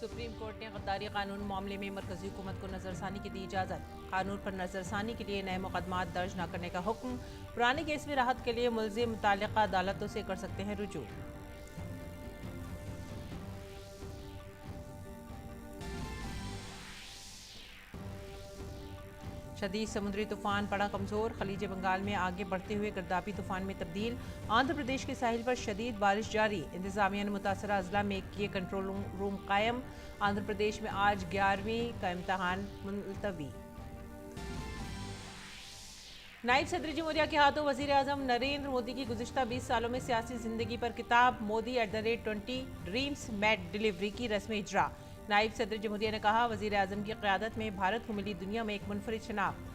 Supreme court ने गद्दारी कानून मामले में मरकजी हुकूमत को नजरसानी की दी इजाजत। कानून पर नजरसानी के लिए नए मुकदमात दर्ज न करने का हुक्म। पुराने केस में राहत के लिए मुल्जिम मुताल्लिका अदालतों से कर सकते हैं रुजू। शदीद समुद्री तूफान पड़ा कमजोर, खलीज बंगाल में आगे बढ़ते हुए गर्दापी तूफान में तब्दील। आंध्र प्रदेश के साहिल पर शदीद बारिश जारी, इंतजामिया ने मुतासरा अजला में किए कंट्रोल रूम कायम। आंध्र प्रदेश में आज 11वीं का इम्तहान मुलतवी। नायब सदर जमहूरिया के हाथों वजीर आजम नरेंद्र मोदी की गुज़िश्ता 20 सालों में सियासी जिंदगी पर किताब मोदी @20 ड्रीम्स मेट डिलीवरी की रस्म इजरा। नायब सदर जमहूरिया ने कहा, वजीर आजम की क़यादत में भारत को मिली दुनिया में एक मुनफरिद शनाख्त।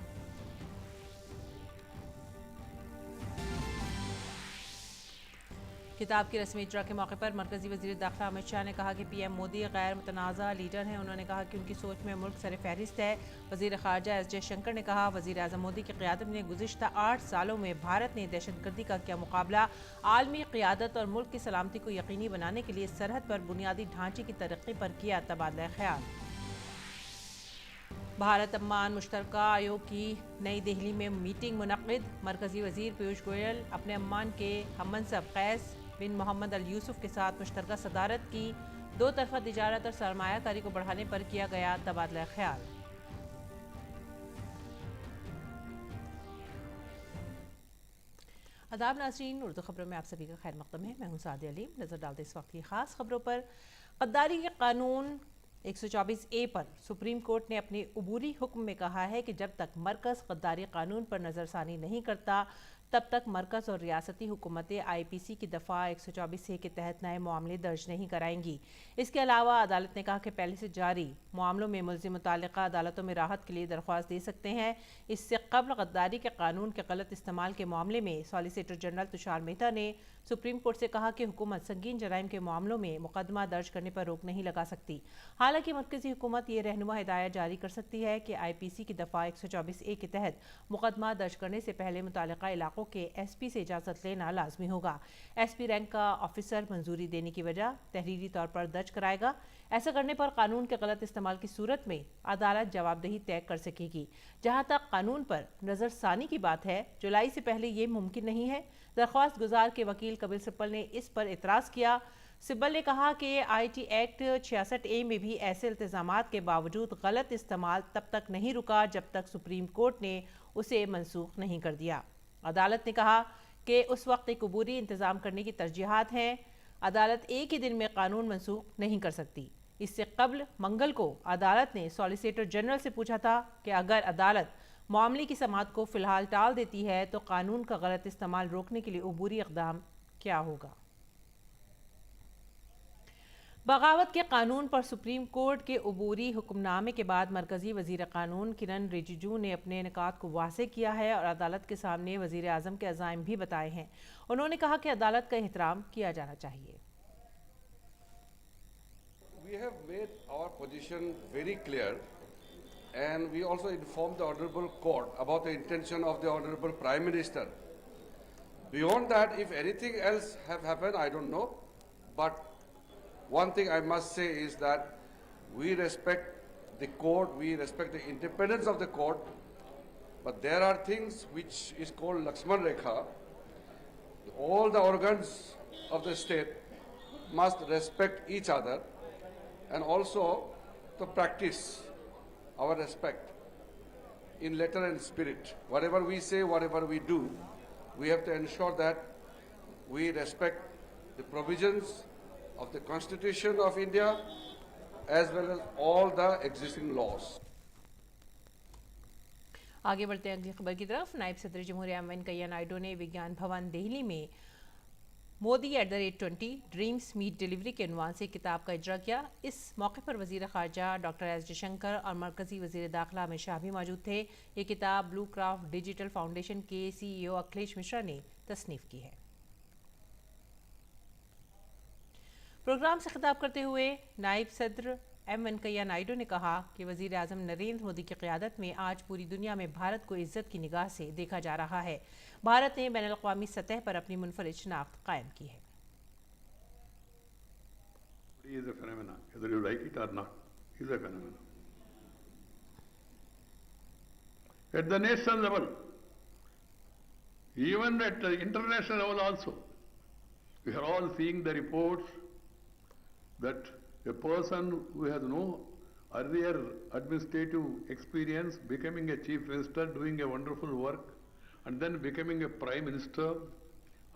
किताब की रस्मी इजरा के मौके पर मरकजी वजीर दाखिला अमित शाह ने कहा कि पीएम मोदी गैर मुतनाज़ा लीडर हैं। उन्होंने कहा कि उनकी सोच में मुल्क सर फहरिस्त है। वजीर ख़ारजा एस जयशंकर ने कहा, वजीर आज़म मोदी की क़यादत में गुज़िश्ता 8 सालों में भारत ने दहशतगर्दी का किया मुकाबला, आलमी क़यादत और मुल्क की सलामती को यकीनी बनाने के लिए सरहद पर बुनियादी ढांचे की तरक्की पर किया तबादला ख्याल। भारत अम्मान मुश्तरका आयोग की नई दिल्ली में मीटिंग मुनक़्क़िद। मरकजी वजीर पीयूष गोयल अपने अम्मान के हममनसब कैस बिन मोहम्मद अल यूसुफ के साथ मुश्तरका सदारत की। दो तरफ़ा तिजारत और सरमायाकारी को बढ़ाने पर किया गया तबादला ख्याल। आदाब नाज़रीन, उर्दू खबरों में आप सभी का खैर मक़दम है। मैं हूं सादिया अलीम। नज़र डालते इस वक्त की खास खबरों पर। गद्दारी के कानून 124A पर सुप्रीम कोर्ट ने अपने उबूरी हुक्म में कहा है कि जब तक मरकज़ गद्दारी कानून पर नज़रसानी नहीं करता, तब तक मरकज़ और रियासती हुकूमतें IPC की दफ़ा 124A के तहत नए मामले दर्ज नहीं कराएंगी। इसके अलावा अदालत ने कहा कि पहले से जारी मामलों में मुल्ज़िम मुताल्लिका अदालतों में राहत के लिए दरख्वास्त दे सकते हैं। इससे कबल गद्दारी के कानून के गलत इस्तेमाल के मामले में सॉलिसिटर जनरल तुषार मेहता ने सुप्रीम कोर्ट से कहा कि हुकूमत संगीन जराइम के मामलों में मुकदमा दर्ज करने पर रोक नहीं लगा सकती। हालांकि मरकजी हुकूमत ये रहनुमा हिदायत जारी कर सकती है कि IPC की दफ़ा 124A के तहत मुकदमा दर्ज करने से पहले मुताल्लिका इलाकों के SP से इजाज़त लेना लाजमी होगा। SP रैंक का ऑफिसर मंजूरी देने की वजह तहरीरी तौर पर दर्ज कराएगा। ऐसा करने पर कानून के गलत इस्तेमाल की सूरत में अदालत जवाबदेही तय कर सकेगी। जहां तक कानून पर नजरसानी की बात है, जुलाई से पहले ये मुमकिन नहीं है। दरख्वास्त गुजार के वकील कपिल सिब्बल ने इस पर एतराज़ किया। सिब्बल ने कहा कि IT एक्ट 66A में भी ऐसे इल्तिज़ामात के बावजूद गलत इस्तेमाल तब तक नहीं रुका जब तक सुप्रीम कोर्ट ने उसे मनसूख नहीं कर दिया। अदालत ने कहा कि उस वक्त एक अबूरी इंतज़ाम करने की तरजीहात हैं। अदालत एक ही दिन में कानून मनसूख नहीं कर सकती। इससे कबल मंगल को अदालत ने सॉलिसिटर जनरल से पूछा था कि अगर अदालत मामले की समाअत को फ़िलहाल टाल देती है तो कानून का गलत इस्तेमाल रोकने के लिए अबूरी इक़दाम क्या होगा। बगावत के कानून पर सुप्रीम कोर्ट के अबूरी हुक्मनामे के बाद मरकजी वजीर कानून किरण रिजिजू ने अपने निकात को वाज़ेह किया है और अदालत के सामने वजीर आज़म के अज़ाइम भी बताए हैं। उन्होंने कहा कि अदालत का एहतराम किया जाना चाहिए। We have made our position very clear and we also informed the Honorable Court about the intention of the Honorable Prime Minister. Beyond that, if anything else have happened, I don't know, but one thing I must say is that we respect the court, we respect the independence of the court, but there are things which is called Lakshman Rekha. All the organs of the state must respect each other and also to practice our respect in letter and spirit. Whatever we say, whatever we do, we have to ensure that we respect the provisions of the Constitution of India as well as all the existing laws. आगे बढ़ते हैं अगली खबर की तरफ। नायब सदर जमहूरिया वेंकैया नायडू ने विज्ञान भवन दिल्ली में मोदी @20 ड्रीम्स मीट डिलीवरी के उन्वान से किताब का इजरा किया। इस मौके पर वजीर ख़ारजा डॉक्टर एस जयशंकर और मरकजी वजीर दाखिला अमित शाह भी मौजूद थे। ये किताब ब्लू क्राफ्ट डिजिटल फाउंडेशन के CEO अखिलेश मिश्रा ने तसनीफ की है। प्रोग्राम से खिताब करते हुए नायब सदर वेंकैया नायडू ने कहा कि वजीर आज़म नरेंद्र मोदी की क़यादत में आज पूरी दुनिया में भारत को इज्जत की निगाह से देखा जा रहा है। भारत ने बैनुल-अक़वामी सतह पर अपनी मुनफरिद शनाख्त कायम की है। He is a phenomenon, whether you like it or not. He is a phenomenon. At the national level, even at the international level also, we are all seeing the reports that a person who has no earlier administrative experience becoming a chief minister, doing a wonderful work, and then becoming a prime minister,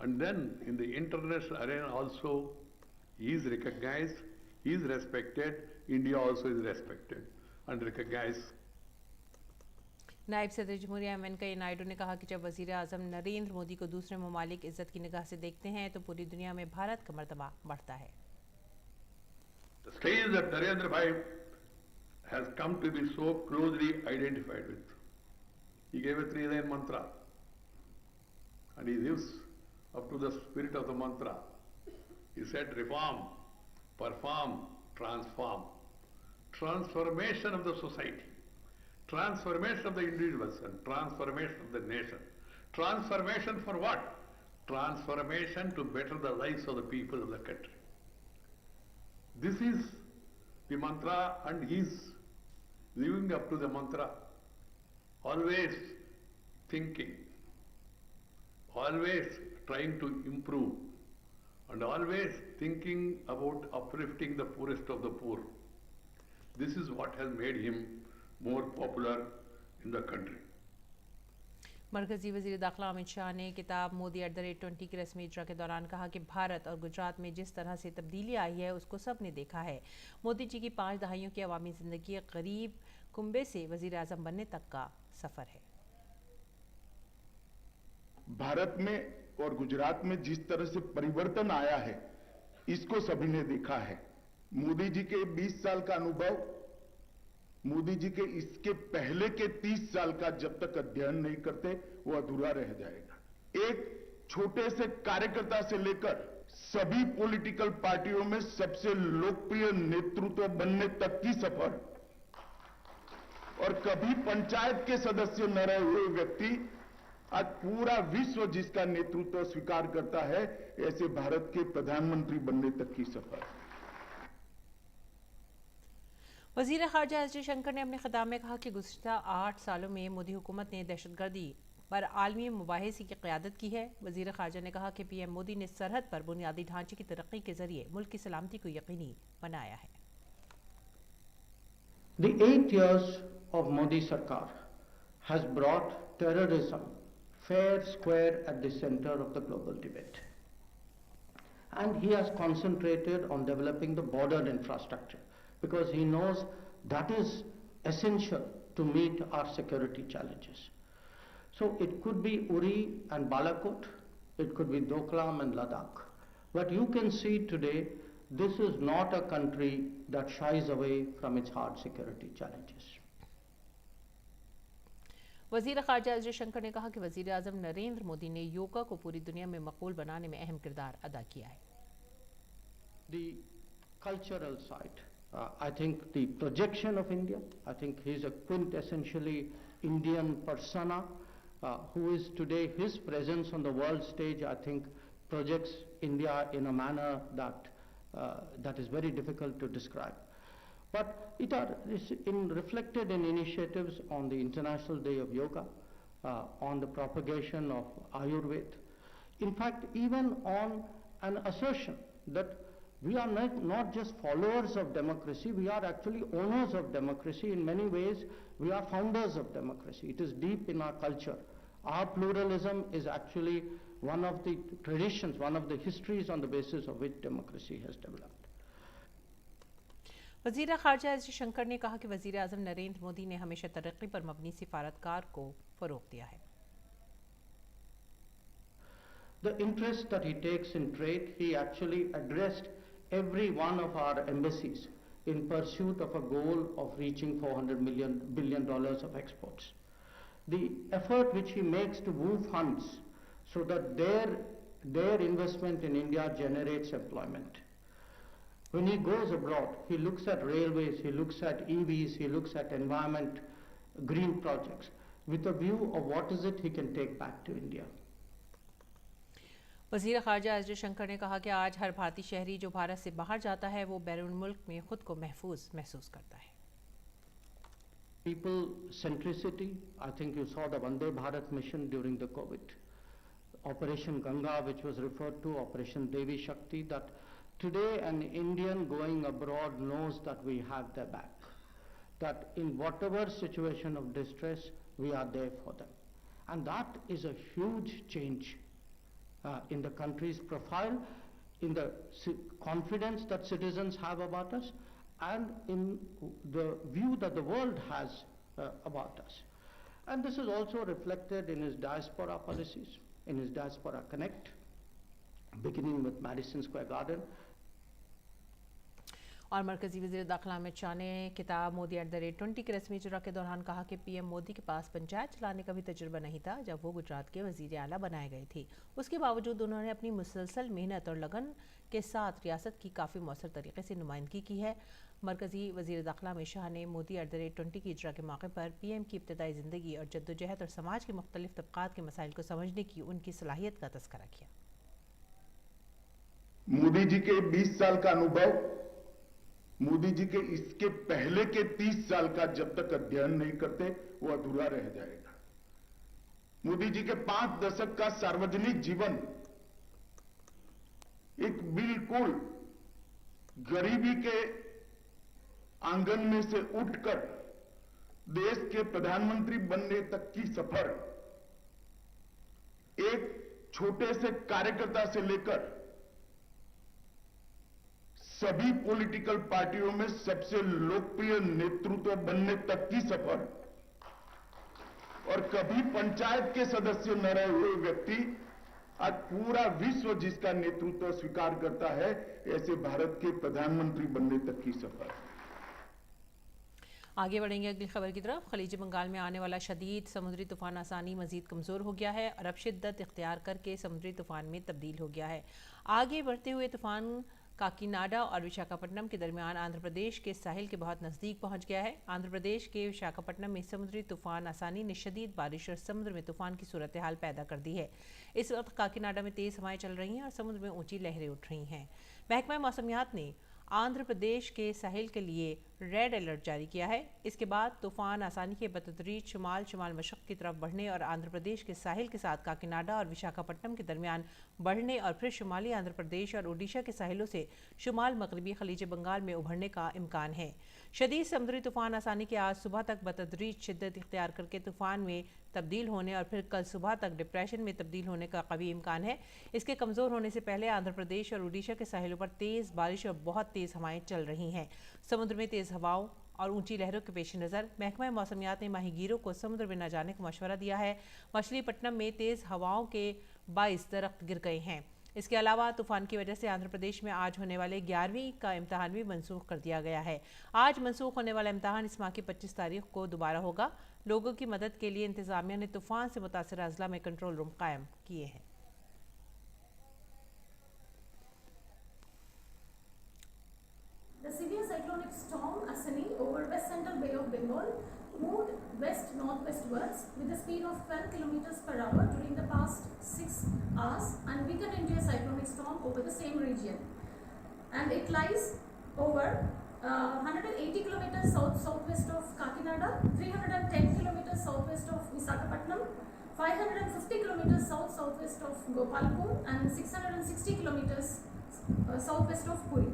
and then in the international arena also, he is recognized, he is respected, India also is respected and recognized. नायब सदर जमहूरिया वेंकैया नायडू ने कहा कि जब वज़ीर आज़म नरेंद्र मोदी को दूसरे ममालिक इज़्ज़त की निगाह से देखते हैं तो पूरी दुनिया में भारत का मर्तबा बढ़ता है. The stage that Narendra Bhai has come to be so closely identified with. He gave a 3-line mantra and he lives up to the spirit of the mantra. He said reform, perform, transform. Transformation of the society, transformation of the individuals and transformation of the nation. Transformation for what? Transformation to better the lives of the people of the country. This is the mantra and he is living up to the mantra. Always thinking, always trying to improve and always thinking about uplifting the poorest of the poor. This is what has made him more popular in the country. मरकजी वज़ीर दाखिला अमित शाह ने किताब मोदी @20 के रस्मी इजरा के दौरान कहा कि भारत और गुजरात में जिस तरह से तब्दीली आई है उसको सब ने देखा है. मोदी जी की 5 दहाइयों की अवामी ज़िंदगी गरीब कुंबे से वज़ीर आज़म बनने तक का सफ़र है. भारत में और गुजरात में जिस तरह से परिवर्तन आया है इसको सभी ने देखा है. मोदी जी के 20 साल का अनुभव, मोदी जी के इसके पहले के 30 साल का जब तक अध्ययन नहीं करते वो अधूरा रह जाएगा. एक छोटे से कार्यकर्ता से लेकर सभी पॉलिटिकल पार्टियों में सबसे लोकप्रिय नेतृत्व बनने तक की सफर और कभी पंचायत के सदस्य न रहे हुए व्यक्ति आज पूरा विश्व जिसका नेतृत्व स्वीकार करता है, ऐसे भारत के प्रधानमंत्री बनने तक की सफर. वज़ीर ख़ारजा एस जयशंकर ने अपने ख़िताब में कहा कि गुज़िश्ता 8 सालों में मोदी हुकूमत ने दहशतगर्दी पर आलमी मुबाहिसे की क़यादत की है. वज़ीर ख़ारजा ने कहा कि पीएम मोदी ने सरहद पर बुनियादी ढांचे की तरक्की के ज़रिए मुल्क की सलामती को यकीनी बनाया है. The 8 years of Modi Sarkar has brought terrorism fair square at the center of the global debate. And he has concentrated on developing the border infrastructure because he knows that is essential to meet our security challenges. So it could be Uri and Balakot, it could be Doklam and Ladakh. But you can see today, this is not a country that shies away from its hard security challenges. वज़ीर ख़ारजा S Jaishankar ने कहा कि वज़ीर आज़म नरेंद्र मोदी ने योगा को पूरी दुनिया में मकबूल बनाने में अहम किरदार अदा किया है. The cultural side, I think the projection of India, I think he is a quintessentially Indian persona who is today, his presence on the world stage, I think projects India in a manner that is very difficult to describe. But it is reflected in initiatives on the International Day of Yoga, on the propagation of Ayurveda. In fact, even on an assertion that we are not just followers of democracy, we are actually owners of democracy. In many ways, we are founders of democracy. It is deep in our culture. Our pluralism is actually one of the traditions, one of the histories on the basis of which democracy has developed. वज़ीर ख़ारजा S Jaishankar ने कहा कि वज़ीर आज़म नरेंद्र मोदी ने हमेशा तरक्की पर मबनी सिफारतकार को फ़रोग़ दिया है. The interest that he takes in trade, he actually addressed every one of our embassies in pursuit of a goal of reaching $400 billion of exports. The effort which he makes to move funds so that their investment in India generates employment. When he goes abroad, he looks at railways, he looks at EVs, he looks at environment, green projects, with a view of what is it he can take back to India. वज़ीर ख़ारजा S Jaishankar ने कहा कि आज हर भारतीय शहरी जो भारत से बाहर जाता है वो बैरून मुल्क में खुद को महफूज महसूस करता है। People centricity, I think you saw the Vande Bharat mission during the COVID. Operation Ganga, which was referred to, Operation Devi Shakti, that today an Indian going abroad knows that we have their back. That in whatever situation of distress, we are there for them. And that is a huge change in the country's profile, in the confidence that citizens have about us, and in the view that the world has about us. And this is also reflected in his diaspora policies, in his Diaspora Connect, beginning with Madison Square Garden. और मरकजी वज़ीर दाखिला अमित शाह ने किताब मोदी @20 के रस्मी इजरा के दौरान कहा कि पीएम मोदी के पास पंचायत चलाने का भी तजुर्बा नहीं था जब वो गुजरात के वज़ीर आला बनाए गए थे। उसके बावजूद उन्होंने अपनी मुसलसल मेहनत और लगन के साथ रियासत की काफ़ी मौसर तरीके से नुमाइंदगी की है। मरकजी वज़ीर दाखिला अमित शाह ने मोदी @20 की इजरा के मौके पर पीएम की इब्तदाई ज़िंदगी और जद्दोजहद और समाज के मुख्तलिफ तबक़ात के मसाइल को समझने की उनकी सलाहियत का तज़किरा किया। मोदी जी के 20 साल का अनुभव, मोदी जी के इसके पहले के 30 साल का जब तक अध्ययन नहीं करते वो अधूरा रह जाएगा। मोदी जी के 5 दशक का सार्वजनिक जीवन एक बिल्कुल गरीबी के आंगन में से उठकर देश के प्रधानमंत्री बनने तक की सफर, एक छोटे से कार्यकर्ता से लेकर सभी पॉलिटिकल पार्टियों में सबसे लोकप्रिय नेतृत्व बनने तक की सफर, और कभी पंचायत के सदस्य न रहे हुए व्यक्ति आज पूरा विश्व जिसका नेतृत्व स्वीकार करता है, ऐसे भारत के प्रधानमंत्री बनने तक की सफर। आगे बढ़ेंगे अगली खबर की तरफ। खलीज बंगाल में आने वाला शदीद समुद्री तूफान आसानी मजीद कमज़ोर हो गया है और अब शिद्दत इख्तियार करके समुद्री तूफान में तब्दील हो गया है। आगे बढ़ते हुए तूफान काकीनाडा और विशाखापट्टनम के दरमियान आंध्र प्रदेश के साहिल के बहुत नज़दीक पहुंच गया है। आंध्र प्रदेश के विशाखापट्टनम में समुद्री तूफान आसानी ने शदीद बारिश और समुद्र में तूफान की सूरत हाल पैदा कर दी है। इस वक्त काकीनाडा में तेज़ हवाएं चल रही हैं और समुद्र में ऊंची लहरें उठ रही हैं। महकमा मौसमियात ने आंध्र प्रदेश के साहिल के लिए रेड अलर्ट जारी किया है। इसके बाद तूफान आसानी के बतदरीज शुमाल शुमाल मशरक़ की तरफ बढ़ने और आंध्र प्रदेश के साहिल के साथ काकीनाडा और विशाखापट्टनम के दरमियान बढ़ने और फिर शुमाली आंध्र प्रदेश और ओडिशा के साहिलों से शुमाल मगरबी खलीज बंगाल में उभरने का इम्कान है। शदीद समुद्री तूफान आसानी के आज सुबह तक बतदरीज शिद्दत इख्तियार करके तूफान में तब्दील होने और फिर कल सुबह तक डिप्रेशन में तब्दील होने का कवी इम्कान है। इसके कमज़ोर होने से पहले आंध्र प्रदेश और ओडिशा के साहिलों पर तेज़ बारिश और बहुत तेज़ हवाएं चल रही हैं। समुद्र में तेज़ हवाओं और ऊंची लहरों के पेश नज़र महकमा मौसमियात ने माहीगीरों को समुद्र में न जाने का मशवरा दिया है। मछलीपट्टनम में तेज़ हवाओं के 22 दरख्त गिर गए हैं। इसके अलावा तूफान की वजह से आंध्र प्रदेश में आज होने वाले 11वीं का इम्तहान भी मनसूख कर दिया गया है। आज मनसूख होने वाला इम्तहान इस माह की 25 तारीख को दोबारा होगा। लोगों की मदद के लिए इंतजामिया ने तूफान से मुतासर अजला में कंट्रोल रूम कायम किए हैं। The severe cyclonic storm Asani over West Central Bay of Bengal moved west-northwestwards with a speed of 12 km per hour during the past 6 hours and weakened into a cyclonic storm over the same region. And it lies over 180 km south-southwest of Kakinada, 310 km southwest of Visakhapatnam, 550 km south-southwest of Gopalpur and 660 km southwest of Puri.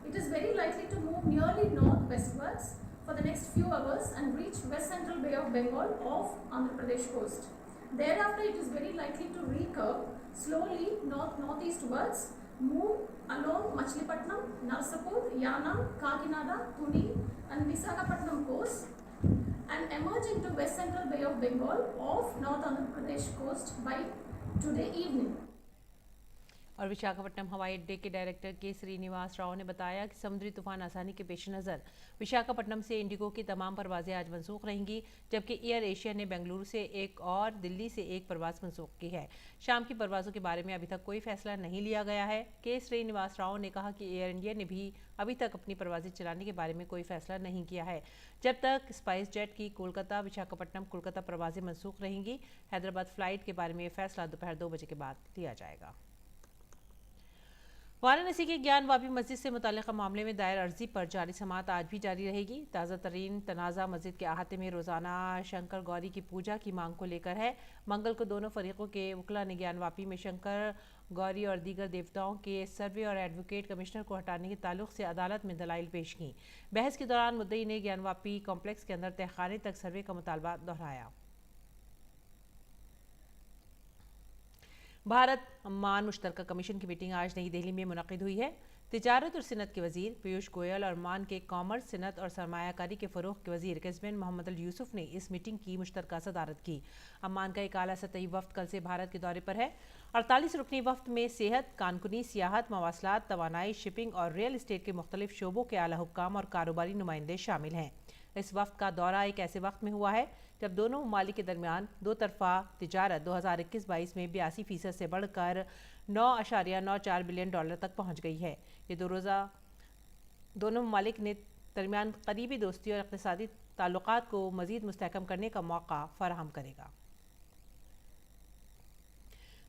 It is very likely to move nearly northwestwards for the next few hours and reach West Central Bay of Bengal off Andhra Pradesh coast. Thereafter, it is very likely to recurve slowly north-northeastwards, move along Machilipatnam, Narsapur, Yanam, Kakinada, Thuni and Visakhapatnam coast and emerge into West Central Bay of Bengal off North Andhra Pradesh coast by today evening. और विशाखापट्टनम हवाई अड्डे के director के श्रीनिवास राव ने बताया कि समुद्री तूफान आसानी के पेश नज़र विशाखापट्टनम से इंडिगो की तमाम परवाजें आज मनसूख रहेंगी, जबकि एयर एशिया ने बेंगलुरु से एक और दिल्ली से एक परवाज़ मनसूख की है। शाम की परवाज़ों के बारे में अभी तक कोई फैसला नहीं लिया गया है। के श्रीनिवास राव ने कहा कि एयर इंडिया ने भी अभी तक अपनी परवाजें चलाने के बारे में कोई फैसला नहीं किया है। जब तक स्पाइस जेट की कोलकाता विशाखापट्टनम कोलकाता परवाजें मनसूख रहेंगी। हैदराबाद फ्लाइट के बारे में फैसला दोपहर 2 बजे के बाद लिया जाएगा। वाराणसी के ज्ञान वापी मस्जिद से मुताल्लिक़ मामले में दायर अर्जी पर जारी समाअत आज भी जारी रहेगी। ताज़ा तरीन तनाज़ा मस्जिद के अहाते में रोज़ाना शंकर गौरी की पूजा की मांग को लेकर है। मंगल को दोनों फरीकों के वकला ने ज्ञान वापी में शंकर गौरी और दीगर देवताओं के सर्वे और एडवोकेट कमिश्नर को हटाने के ताल्लुक से अदालत में दलाइल पेश की। बहस के दौरान मुद्दई ने ज्ञान वापी कॉम्प्लेक्स के अंदर तहखाने तक सर्वे का मुतालबा दोहराया। भारत अम्मान मुश्तरका कमीशन की मीटिंग आज नई दिल्ली में मुनक़िद हुई है। तिजारत और सनत के वज़ीर पीयूष गोयल और अम्मान के कॉमर्स, सनत और सरमायाकारी के फ़रोग़ के वज़ीर क़ज़्विन मोहम्मद अल यूसुफ ने इस मीटिंग की मुश्तरका सदारत की। अम्मान का एक आला सतही वफ़द कल से भारत के दौरे पर है। 48 रुकनी वफ़द में सेहत, कानकुनी, सियाहत, मवासलात, तवानाई, शिपिंग और रियल इस्टेट के मुख्तलिफ शोबों के आला हुक्काम और कारोबारी नुमाइंदे शामिल हैं। इस वफ़द का दौरा एक ऐसे वक्त में हुआ है जब दोनों ममालिक के दरमियान दो तरफ़ा तिजारत 2021-22 में 82% से बढ़कर $9.94 बिलियन तक पहुँच गई है। ये दोनों ममालिक ने दरमियान करीबी दोस्ती और इक़्तिसादी ताल्लुक़ात को मज़ीद मुस्तहकम करने का मौका फ़राहम करेगा।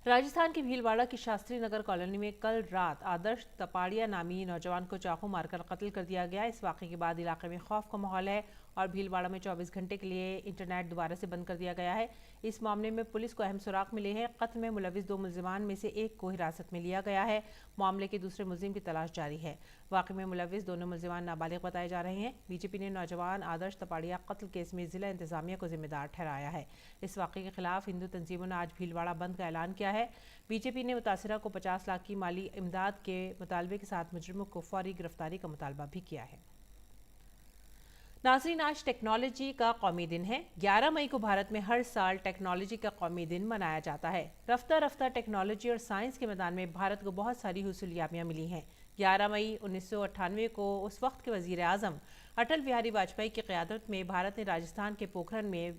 राजस्थान के भीलवाड़ा की शास्त्री नगर कॉलोनी में कल रात आदर्श तपाड़िया नामी नौजवान को चाकू मारकर कत्ल कर दिया गया। इस वाक़े के बाद इलाके में खौफ का माहौल है और भीलवाड़ा में 24 घंटे के लिए इंटरनेट दोबारा से बंद कर दिया गया है। इस मामले में पुलिस को अहम सुराग मिले हैं। कत्ल में मुलविस 2 मुलजिमान में से एक को हिरासत में लिया गया है। मामले के दूसरे मुलजिम की तलाश जारी है। वाक़े में मुलविस दोनों मुलजिमान नाबालिग बताए जा रहे हैं। बीजेपी ने नौजवान आदर्श तपाड़िया कत्ल केस में ज़िला इंतज़ामिया को जिम्मेदार ठहराया है। इस वाक़े के खिलाफ हिंदू तंजीमों ने आज भीलवाड़ा बंद का ऐलान किया है। बीजेपी ने मुतासिरा को 50 लाख की माली इमदाद के मुतालबे के साथ मुजरिमों को फौरी गिरफ्तारी का मुतालबा भी किया है। नाज़रीन, आज टेक्नोलॉजी का कौमी दिन है। 11 मई को भारत में हर साल टेक्नोलॉजी का कौमी दिन मनाया जाता है। रफ्ता रफ्ता टेक्नोलॉजी और साइंस के मैदान में भारत को बहुत सारी हुसूलियाबियाँ मिली हैं। 11 मई 1998 को उस वक्त के वज़ीर आज़म अटल बिहारी वाजपेयी की क़यादत में भारत ने राजस्थान के पोखरण में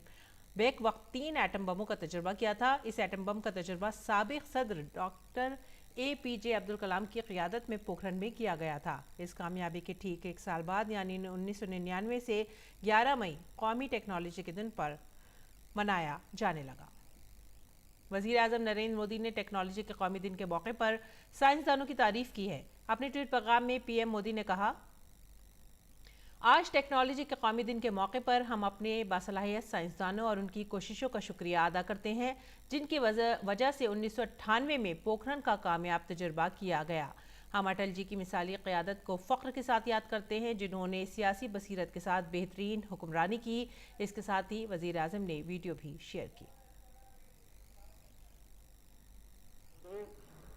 बेक वक्त 3 एटम बमों का तजुर्बा किया था। इस एटम बम का तजुर्बा साबिक़ सदर डॉक्टर APJ अब्दुल कलाम की क़यादत में पोखरण में किया गया था। इस कामयाबी के ठीक एक साल बाद यानी 1999 से 11 मई कौमी टेक्नोलॉजी के दिन पर मनाया जाने लगा। वज़ीर आज़म नरेंद्र मोदी ने टेक्नोलॉजी के कौमी दिन के मौके पर साइंसदानों की तारीफ़ की है। अपने ट्वीट पैगाम में PM मोदी ने कहा, आज टेक्नोलॉजी के कौमी दिन के मौके पर हम अपने बासलाहियत साइंसदानों और उनकी कोशिशों का शुक्रिया अदा करते हैं, जिनकी वजह से 1998 में पोखरण का कामयाब तजुर्बा किया गया। हम अटल जी की मिसाली क़यादत को फ़ख्र के साथ याद करते हैं, जिन्होंने सियासी बसीरत के साथ बेहतरीन हुक्मरानी की। इसके साथ ही वज़ीर आज़म ने वीडियो भी शेयर की।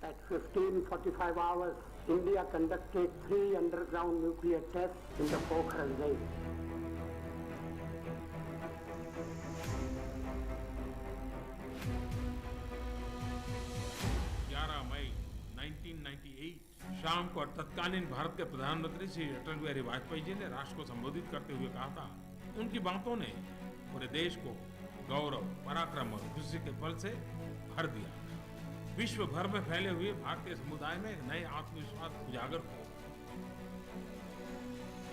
At 15:45 hours, India conducted 3 underground nuclear tests in the Pokhran range. मई 1998 शाम को तत्कालीन भारत के प्रधानमंत्री श्री अटल बिहारी वाजपेयी जी ने राष्ट्र को संबोधित करते हुए कहा था, उनकी बातों ने पूरे देश को गौरव, पराक्रम और खुशी के पल से भर दिया। विश्व भर में फैले हुए भारतीय समुदाय में एक नए आत्मविश्वास उजागर हुआ।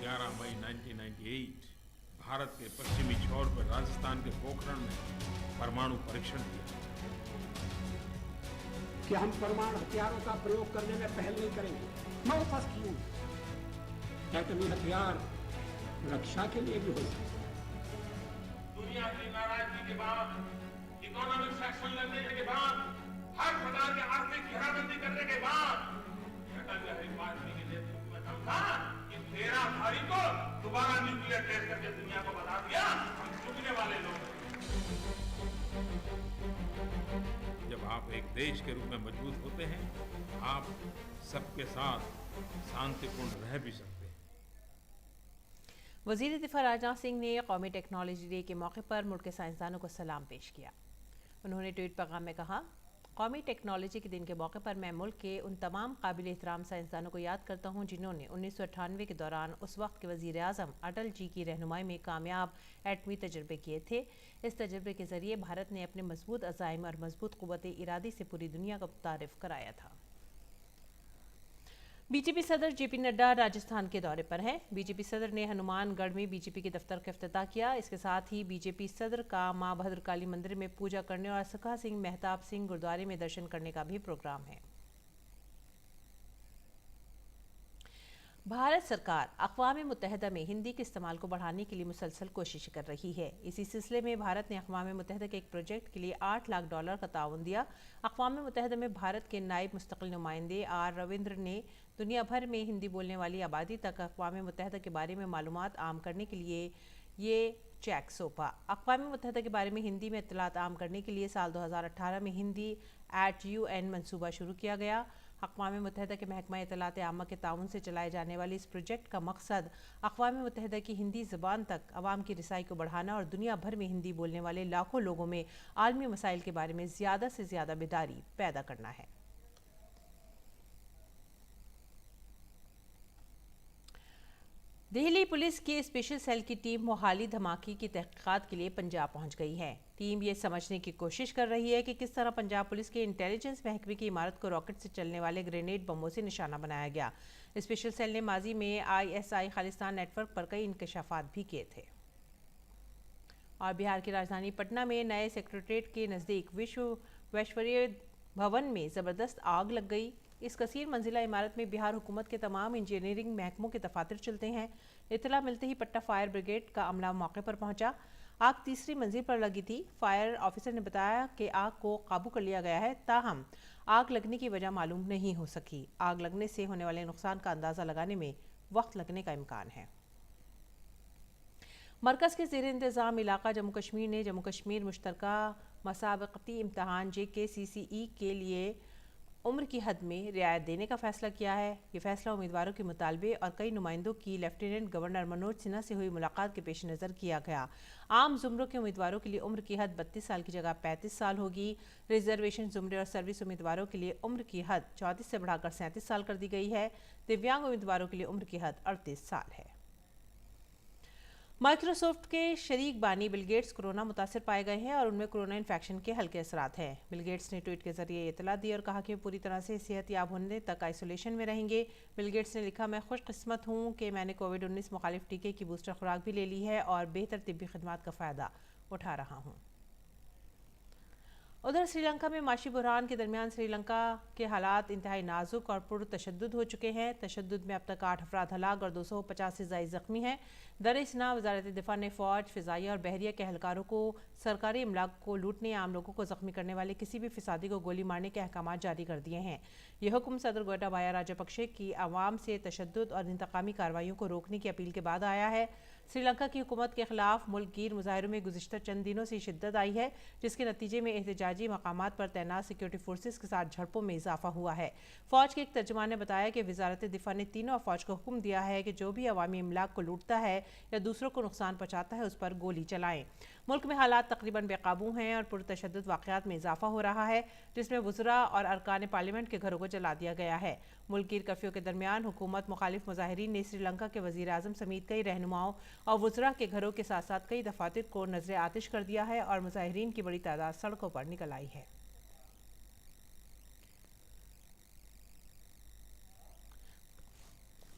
11 मई 1998 भारत के पश्चिमी छोर पर राजस्थान के पोखरण में परमाणु परीक्षण किया कि हम परमाणु हथियारों का प्रयोग करने में पहल नहीं करेंगे। मैं उपस्थित हूं। एटमी हथियार रक्षा के लिए भी हो सकते हैं। दुनिया की नाराजगी के बाद, इकोनॉमिक सेक्शन लेने के बाद, हर प्रकार के आर्थिक घेराबंदी करने के बाद अटल बिहारी वाजपेयी के नेतृत्व में समझा कि 13 तारीख को दोबारा न्यूक्लियर टेस्ट करके दुनिया को बता दिया हम झुकने वाले लोग। जब आप एक देश के रूप में मजबूत होते हैं, आप सबके साथ शांतिपूर्ण रह भी सकते हैं। वज़ीर दिफ़ा राजनाथ सिंह ने कौमी टेक्नोलॉजी डे के मौके पर मुल्क के साइंसदानों को सलाम पेश किया। उन्होंने ट्वीट पैगाम में कहा, कौमी टेक्नोलॉजी के दिन के मौके पर मैं मुल्क के उन तमाम काबिल एहतराम साइंसदानों को याद करता हूँ, जिन्होंने 1998 के दौरान उस वक्त के वज़ीर आज़म अटल जी की रहनुमाई में कामयाब एटमी तजर्बे किए थे। इस तजर्बे के ज़रिए भारत ने अपने मजबूत अज़ाइम और मजबूत क़ुव्वत इरादी से पूरी दुनिया को मुतारिफ़ कराया था। बीजेपी सदर JP नड्डा राजस्थान के दौरे पर हैं। बीजेपी सदर ने हनुमानगढ़ में बीजेपी के दफ्तर का इफ्तिताह किया। इसके साथ ही बीजेपी सदर का मां भद्रकाली मंदिर में पूजा करने और सखा सिंह मेहताब सिंह गुरुद्वारे में दर्शन करने का भी प्रोग्राम है। भारत सरकार अक़वाम मुत्तहिदा में हिंदी के इस्तेमाल को बढ़ाने के लिए मुसलसल कोशिश कर रही है। इसी सिलसिले में भारत ने अक़वाम मुत्तहिदा के एक प्रोजेक्ट के लिए $8 लाख का ताउन दिया। अक़वाम मुत्तहिदा में भारत के नायब मुस्तकिल नुमाइंदे आर रविंद्र ने दुनिया भर में हिंदी बोलने वाली आबादी तक अक़वाम मुत्तहिदा के बारे में मालूमात आम करने के लिए ये चेक सौंपा। अक़वाम मुत्तहिदा के बारे में हिंदी में इत्तलात आम करने के लिए साल 2018 में हिंदी @UN मंसूबा शुरू किया गया। अक़वाम मुत्तहिदा के महकमा इत्तलात आमा के ताउन से चलाए जाने वाले इस प्रोजेक्ट का मकसद अक़वाम मुत्तहिदा की हिंदी ज़बान तक आवाम की रसाई को बढ़ाना और दुनिया भर में हिंदी बोलने वाले लाखों लोगों में आलमी मसाइल के बारे में ज़्यादा से ज़्यादा बेदारी पैदा करना है। दिल्ली पुलिस की स्पेशल सेल की टीम मोहाली धमाके की तहकीकात के लिए पंजाब पहुंच गई है। टीम ये समझने की कोशिश कर रही है कि किस तरह पंजाब पुलिस के इंटेलिजेंस महकमे की इमारत को रॉकेट से चलने वाले ग्रेनेड बमों से निशाना बनाया गया। स्पेशल सेल ने माजी में ISI खालिस्तान नेटवर्क पर कई इंकशाफात भी किए थे। और बिहार की राजधानी पटना में नए सेक्रेटरीट के नज़दीक विश्वेश्वरैया भवन में ज़बरदस्त आग लग गई। इस कसीर मंजिला इमारत में बिहार हुकूमत के तमाम इंजीनियरिंग महकमों के दफातर चलते हैं। इत्तला मिलते ही पट्टा फायर ब्रिगेड का अमला मौके पर पहुंचा। आग तीसरी मंजिल पर लगी थी। फायर ऑफिसर ने बताया कि आग को काबू कर लिया गया है, ताहम आग लगने की वजह मालूम नहीं हो सकी। आग लगने से होने वाले नुकसान का अंदाज़ा लगाने में वक्त लगने का इम्कान है। मरकज़ के ज़ेर इंतज़ाम इलाका जम्मू कश्मीर ने जम्मू कश्मीर मुश्तरका मसाबक़ती इम्तहान JKCCE के लिए उम्र की हद में रियायत देने का फैसला किया है। ये फैसला उम्मीदवारों के मुतालबे और कई नुमाइंदों की लेफ्टिनेंट गवर्नर मनोज सिन्हा से हुई मुलाकात के पेश नज़र किया गया। आम ज़ुमरों के उम्मीदवारों के लिए उम्र की हद 32 साल की जगह 35 साल होगी। रिजर्वेशन ज़ुमरे और सर्विस उम्मीदवारों के लिए उम्र की हद 34 से बढ़ाकर 37 साल कर दी गई है। दिव्यांग उम्मीदवारों के लिए उम्र की हद 38 साल है। माइक्रोसॉफ्ट के शरीक बानी बिल गेट्स कोरोना मुतासर पाए गए हैं और उनमें कोरोना इन्फेक्शन के हल्के असरात हैं। बिल गेट्स ने ट्वीट के जरिए इतला दी और कहा कि पूरी तरह से सेहतयाब होने तक आइसोलेशन में रहेंगे। बिल गेट्स ने लिखा, मैं खुशकिस्मत हूँ कि मैंने कोविड-19 मुखालिफ टीके की बूस्टर खुराक भी ले ली है और बेहतर तिब्बी खिदमात का फ़ायदा उठा रहा हूँ। उधर श्रीलंका में माशी बुरहान के दरमियान श्रीलंका के हालात इंतहाई नाजुक और पुरतशद्दुद हो चुके हैं। तशद्दुद में अब तक 8 अफराद हलाक और 250 से ज़ायद ज़ख्मी हैं। दर-ए-इसना वज़ारत दिफ़ा ने फ़ौज, फ़िज़ाइया और बहरिया के एहलकारों को सरकारी इमलाक को लूटने, आम लोगों को ज़ख्मी करने वाले किसी भी फ़िसादी को गोली मारने के अहकामात जारी कर दिए हैं। यह हुक्म सदर गोटाबाया राजपक्षे की आवाम से तशद्दुद और इंतकामी कार्रवाइयों को रोकने की अपील के बाद आया है। श्रीलंका की हुकूमत के खिलाफ मुल्क गिर मुजाहिरों में गुज़िश्ता चंद दिनों से शिद्दत आई है, जिसके नतीजे में एहतजाजी मकामात पर तैनात सिक्योरिटी फोर्सेस के साथ झड़पों में इजाफा हुआ है। फ़ौज के एक तर्जुमान ने बताया कि वज़ारत दिफ़ा ने तीनों अफ़वाज को हुक्म दिया है कि जो भी अवामी इमलाक को लूटता है या दूसरों को नुकसान पहुँचाता है उस पर गोली चलाएं। मुल्क में हालात तकरीबन बेकाबू हैं और पुरतशद्दुद वाक़यात में इजाफा हो रहा है, जिसमें वज़रा और अरकान पार्लियामेंट के घरों को जला दिया गया है। मुल्क गिर कर्फ्यू के दरमियान हुकूमत मुखालिफ मुजाहिरीन ने श्रीलंका के वज़ीर आज़म समेत कई रहनुमाओं और वज़रा के घरों के साथ साथ कई दफातर को नजर आतिश कर दिया है और मुजाहिरीन की बड़ी तादाद सड़कों पर निकल आई है।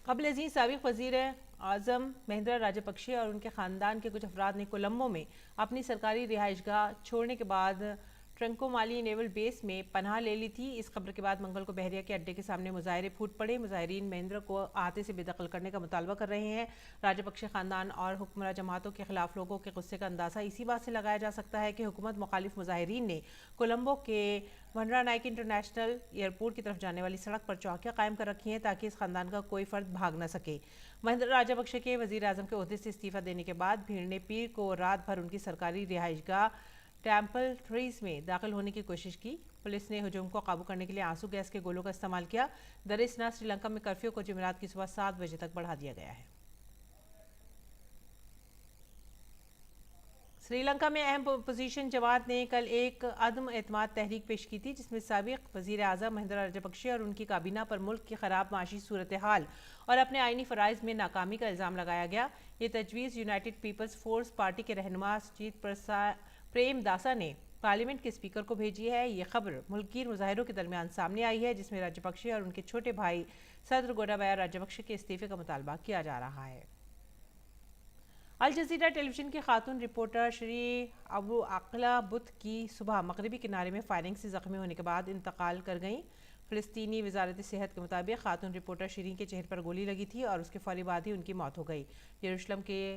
क़ब्ल-ए-ज़ीं साबिक़ वज़ीर आज़म महिंद्रा राजपक्षे और उनके ख़ानदान के कुछ अफराद ने कोलंबो में अपनी सरकारी रिहाइशगाह छोड़ने के बाद ट्रंकोमाली नेवल बेस में पनाह ले ली थी। इस खबर के बाद मंगल को बहरिया के अड्डे के सामने मुजाहरे फूट पड़े। मुजाहिरीन महिंद्रा को अहाते से बेदखल करने का मुतालबा कर रहे हैं। राजपक्षे ख़ानदान और हुक्मरान जमातों के खिलाफ लोगों के गुस्से का अंदाज़ा इसी बात से लगाया जा सकता है कि हुकूमत मुखालिफ मुजाहिरीन ने कोलंबो के वंडरानाइक इंटरनेशनल एयरपोर्ट की तरफ जाने वाली सड़क पर चौकियां कायम कर रखी हैं ताकि इस खानदान का कोई फर्द भाग न सके। महिंद्रा राजपक्षे के वज़ीर आज़म के ओहदे से इस्तीफ़ा देने के बाद भीड़ ने पीर को रात भर उनकी सरकारी रिहाइशगाह टेम्पल ट्रीज में दाखिल होने की कोशिश की। पुलिस ने हुजूम को काबू करने के लिए आंसू गैस के गोलों का इस्तेमाल किया। दर-ए-इसना श्रीलंका में कर्फ्यू को जुमेरात की सुबह 7 बजे तक बढ़ा दिया गया है। श्रीलंका में अहम अपोजिशन जमात ने कल एक अदम एतमाद तहरीक पेश की थी, जिसमें साबिक़ वज़ीर आज़म महिंद्रा राजपक्षे और उनकी काबीना पर मुल्क की ख़राब माशी सूरत हाल और अपने आइनी फ़राइज़ में नाकामी का इल्ज़ाम लगाया गया। ये तजवीज़ यूनाइटेड पीपल्स फोर्स पार्टी के रहनुमा सुजीत प्रेम दासा ने पार्लियामेंट के स्पीकर को भेजी है। ये खबर मुल्कीर मुजाहिरों के दरमियान सामने आई है, जिसमें राजपक्षे और उनके छोटे भाई सदर गोटाबाया राजपक्षे के इस्तीफे का मुतालबा किया जा रहा है। अल जज़ीरा टेलीविज़न की खातून रिपोर्टर श्री अबू अक़ला बुत की सुबह मगरबी किनारे में फायरिंग से ज़ख्मी होने के बाद इंतकाल कर गईं। فلسطینی وزارت صحت کے مطابق خاتون رپورٹر شیرین کے چہرے پر گولی لگی تھی اور اس کے فوری بعد ہی ان کی موت ہو گئی۔ یروشلم کے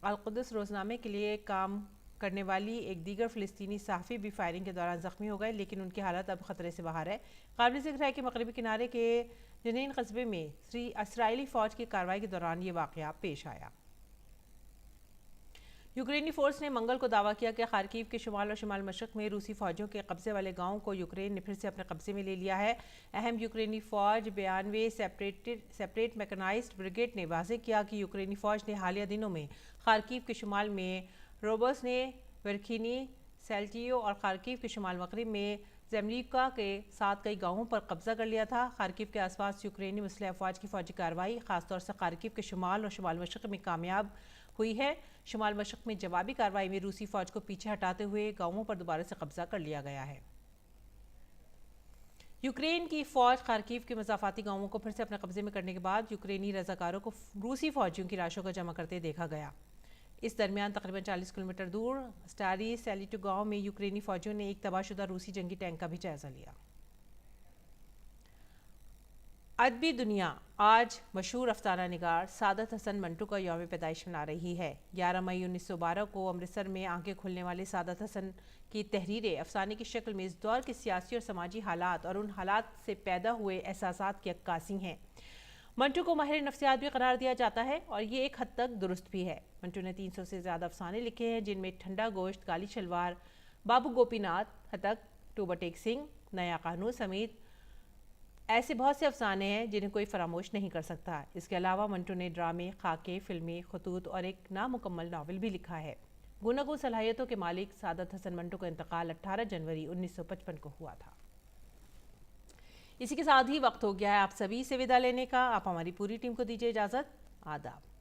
القدس روزنامے کے لیے کام کرنے والی ایک دیگر فلسطینی صحافی بھی فائرنگ کے دوران زخمی ہو گئے، لیکن ان کی حالت اب خطرے سے باہر ہے۔ قابل ذکر ہے کہ مغربی کنارے کے جنین قصبے میں اسرائیلی فوج کی کارروائی کے دوران یہ واقعہ پیش آیا۔ یوکرینی فورس نے منگل کو دعویٰ کیا کہ خارکیو کے شمال اور شمال مشرق میں روسی فوجوں کے قبضے والے گاؤں کو یوکرین نے پھر سے اپنے قبضے میں لے لیا ہے۔ اہم یوکرینی فوج 92 سیپریٹ میکنائزڈ بریگیڈ نے واضح کیا کہ یوکرینی فوج نے حالیہ دنوں میں خارکیو کے شمال میں روبوسنے، ورکھینی، سیلٹیو اور خارکیو کے شمال مغرب میں زیملیوکا کے ساتھ کئی گاؤں پر قبضہ کر لیا تھا۔ خارکیو کے آس پاس یوکرینی مسلح افواج کی فوجی کارروائی خاص طور سے خارکیو کے شمال اور شمال مشرق میں کامیاب ہوئی ہے۔ شمال مشرق میں جوابی کارروائی میں روسی فوج کو پیچھے ہٹاتے ہوئے گاؤں پر دوبارہ سے قبضہ کر لیا گیا ہے۔ یوکرین کی فوج خارکیو کے مضافاتی گاؤں کو پھر سے اپنے قبضے میں کرنے کے بعد یوکرینی رضاکاروں کو روسی فوجیوں کی لاشوں کو جمع کرتے دیکھا گیا۔ اس درمیان تقریباً 40 کلومیٹر دور سٹاری سیلیٹو گاؤں میں یوکرینی فوجیوں نے ایک تباہ شدہ روسی جنگی ٹینک کا بھی جائزہ لیا۔ ادبی دنیا آج مشہور افسانہ نگار سعادت حسن منٹو کا یوم پیدائش منا رہی ہے۔ 11 مئی 1912 کو امرتسر میں آنکھیں کھلنے والے سعادت حسن کی تحریریں افسانے کی شکل میں اس دور کے سیاسی اور سماجی حالات اور ان حالات سے پیدا ہوئے احساسات کی عکاسی ہیں۔ منٹو کو ماہر نفسیات بھی قرار دیا جاتا ہے اور یہ ایک حد تک درست بھی ہے۔ منٹو نے 300 سے زیادہ افسانے لکھے ہیں، جن میں ٹھنڈا گوشت، کالی شلوار، بابو گوپی ناتھ، ہتک، ٹوبا ٹیک سنگھ، نیا قانون سمیت ایسے بہت سے افسانے ہیں جنہیں کوئی فراموش نہیں کر سکتا۔ اس کے علاوہ منٹو نے ڈرامے، خاکے، فلمیں، خطوط اور ایک نامکمل ناول بھی لکھا ہے۔ گوناگون صلاحیتوں کے مالک سعادت حسن منٹو کا انتقال 18 جنوری 1955 کو ہوا تھا۔ اسی کے ساتھ ہی وقت ہو گیا ہے آپ سبھی سے وداع لینے کا۔ آپ ہماری پوری ٹیم کو دیجیے اجازت۔ آداب۔